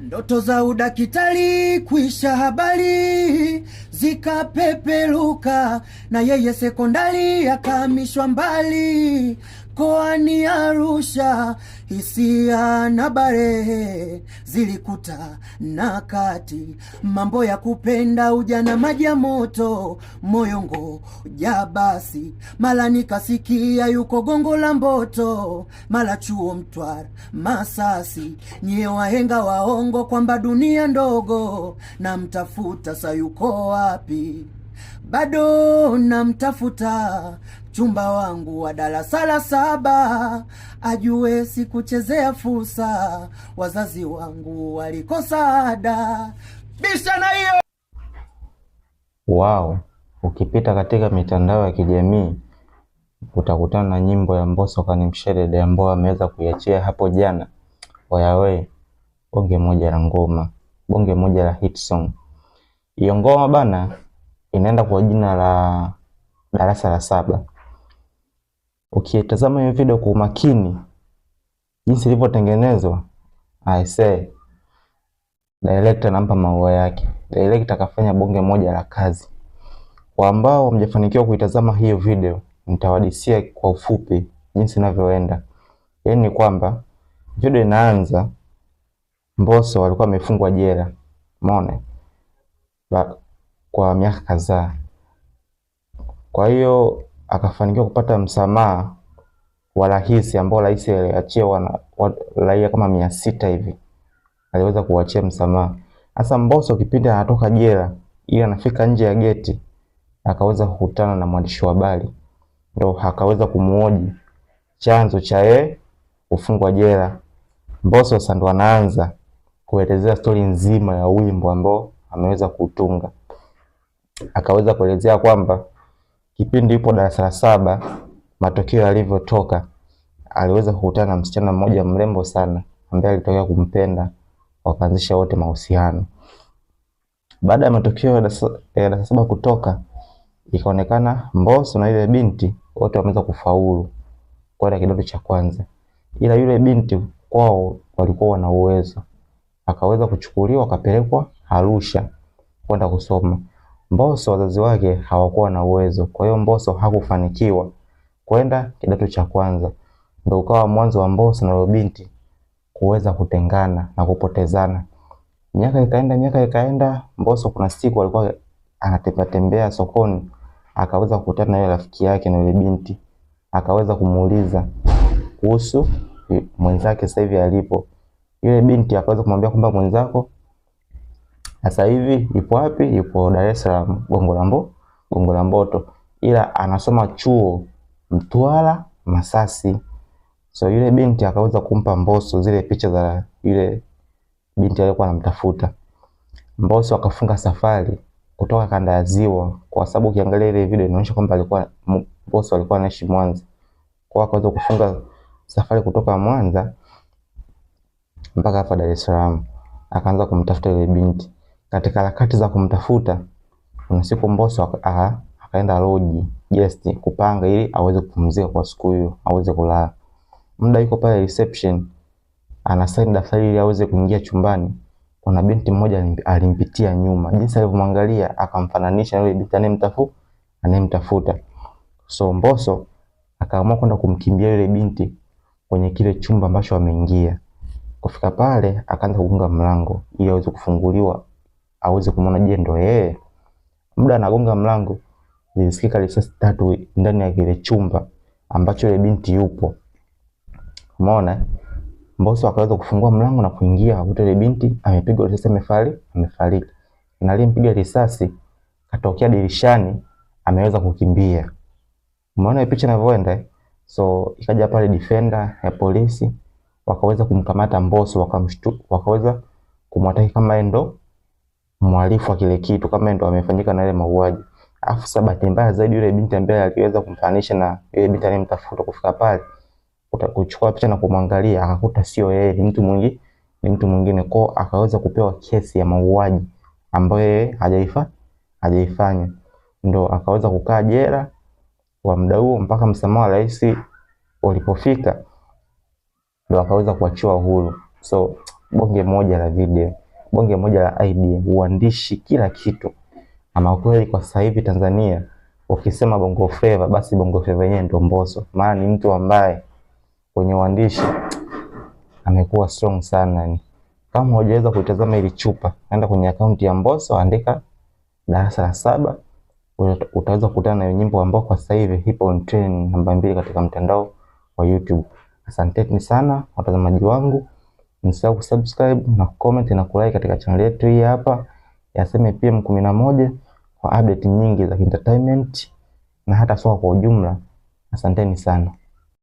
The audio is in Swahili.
Ndoto za udakitari kuisha, habari zikapeperuka, na yeye sekondari akahamishwa mbali koani Arusha. Hisia na barehe zilikuta na kati, mambo ya kupenda ujana, maji ya moto, moyongo ja basi. Mala nikasikia yuko Gongo la Mboto, mala chuo Mtwara Masasi. Nyie wahenga waongo kwamba dunia ndogo, na mtafuta sayuko wapi? Bado namtafuta chumba wangu wa darasa la 7, ajue sikuchezea fursa, wazazi wangu walikosa ada. Bisha na hiyo. Wow, ukipita katika mitandao ya kijamii utakutana na nyimbo ya Mbosso Kanimshedede ambayo ameweza kuiachia hapo jana. Oyawe, bonge moja la ngoma, bonge moja la hit song. Hiyo ngoma bana inaenda kwa jina la darasa la 7. Ukitazama hiyo video kwa umakini jinsi ilivyotengenezwa, I say director anampa maua yake. Director akafanya bonge moja la kazi. Kwa ambao hamjafanikiwa kuitazama hiyo video, nitawadisia kwa ufupi jinsi inavyoenda. Yaani ni kwamba video inaanza Mbosso alikuwa amefungwa jela, umeona, kwa miaka kadhaa. Kwa hiyo akafanikiwa kupata msamaha wa rais, ambao rais aliachia raia kama 600 hivi. Aliweza kuachia msamaha. Sasa Mbosso kipindi anatoka jela, ili anafika nje ya geti, akaweza kukutana na mwandishi wa habari. Ndio akaweza kumuhoji chanzo cha yeye kufungwa jela. Mbosso sasa ndo anaanza kuelezea story nzima ya wimbo ambao ameweza kutunga. Akaweza kuelezea kwamba kipindi yupo darasa la 7, matokeo yalivyotoka, aliweza kukutana na msichana mmoja mrembo sana ambaye alitokea kumpenda, wakaanzisha wote mahusiano. Baada ya matokeo ya darasa la 7 kutoka, ikaonekana Mbosso na ile binti wote wameweza kufaulu kwenda kidato cha kwanza. Ila yule binti kwao walikuwa wana uwezo. Akaweza kuchukuliwa akapelekwa Arusha kwenda kusoma. Mbosso wazazi wake hawakuwa na uwezo. Kwa hiyo Mbosso hakufanikiwa kwenda kidato cha kwanza. Ndio ukawa mwanzo wa Mbosso na yule binti kuweza kutengana na kupotezana. Miaka ikaenda, Mbosso kuna siku alikuwa anatembea sokoni, akaweza kukutana na yule rafiki yake na yule binti. Akaweza kumuuliza kuhusu mwenzake sasa hivi alipo. Yule binti akaweza kumwambia kwamba mwenzako sasa hivi yupo wapi? Yupo Dar es Salaam, Gongo la Mboto, ila anasoma chuo Mtwara Masasi. So yule binti akaweza kumpa Mbosso zile picha za yule binti aliyekuwa anamtafuta. Mbosso akafunga safari kutoka kanda ya Ziwa, kwa sababu ukiangalia ile video inaonyesha kwamba Mbosso alikuwa anaishi Mwanza. Kwa akaweza kufunga safari kutoka Mwanza mpaka hapa Dar es Salaam, akaanza kumtafuta yule binti. Katika harakati za kumtafuta, kuna siku Mbosso akaenda lodge guest kupanga ili aweze kupumzika kwa siku hiyo, aweze kulala. Muda yuko pale reception, anasaini daftari ili aweze kuingia chumbani. Kuna binti mmoja alimpitia nyuma. Jinsi alivyomwangalia akamfananisha na yule binti anemtafuta. So Mbosso akaamua kwenda kumkimbia yule binti kwenye kile chumba ambacho ameingia. Kufika pale akaanza kugonga mlango ili aweze kufunguliwa, aweze kumuona je ndo yeye. Muda anagonga mlango, zilisikika risasi 3 ndani ya kile chumba ambacho yule binti yupo. Umeona? Mbosso akaweza kufungua mlango na kuingia, akuta yule binti amepigwa risasi, amefariki. Na aliyempiga risasi katokea dirishani, ameweza kukimbia. Umeona picha inavyoenda? So ikaja pale defender ya polisi, wakaweza kumkamata Mbosso, wakaweza kumwataki kama ndo mhalifu wa kile kitu, kama ndo amefanyika na ile mauaji. Afu sababu mbaya zaidi, yule binti ambaye aliweza kumfanisha na yule binti anemtafuta, kufika pale kuchukua picha na kumwangalia, akakuta sio yeye, ni mtu mwingine. Kwa akaweza kupewa kesi ya mauaji ambayo yeye hajaifanya. Ndo akaweza kukaa jela kwa muda huo mpaka msamaha wa rais ulipofika, ndo akaweza kuachiwa huru. So bonge moja la video, bonge moja la idea, uandishi, kila kitu. Ama kweli kwa sasa hivi Tanzania ukisema Bongo Flava, basi Bongo Flava yenyewe ndio Mbosso, maana ni mtu ambaye kwenye uandishi amekuwa strong sana yani. Kama hujaweza kutazama ili chupa, nenda kwenye akaunti ya Mbosso, andika darasa la 7, utaweza kukutana na nyimbo ambayo kwa sasa hivi ipo on trend namba 2 katika mtandao wa YouTube. Asanteni sana watazamaji wangu, msisahau kusubscribe na comment na kulike katika channel yetu hii hapa ya Seme PM 11 kwa update nyingi za entertainment na hata soka kwa ujumla. Asanteni sana.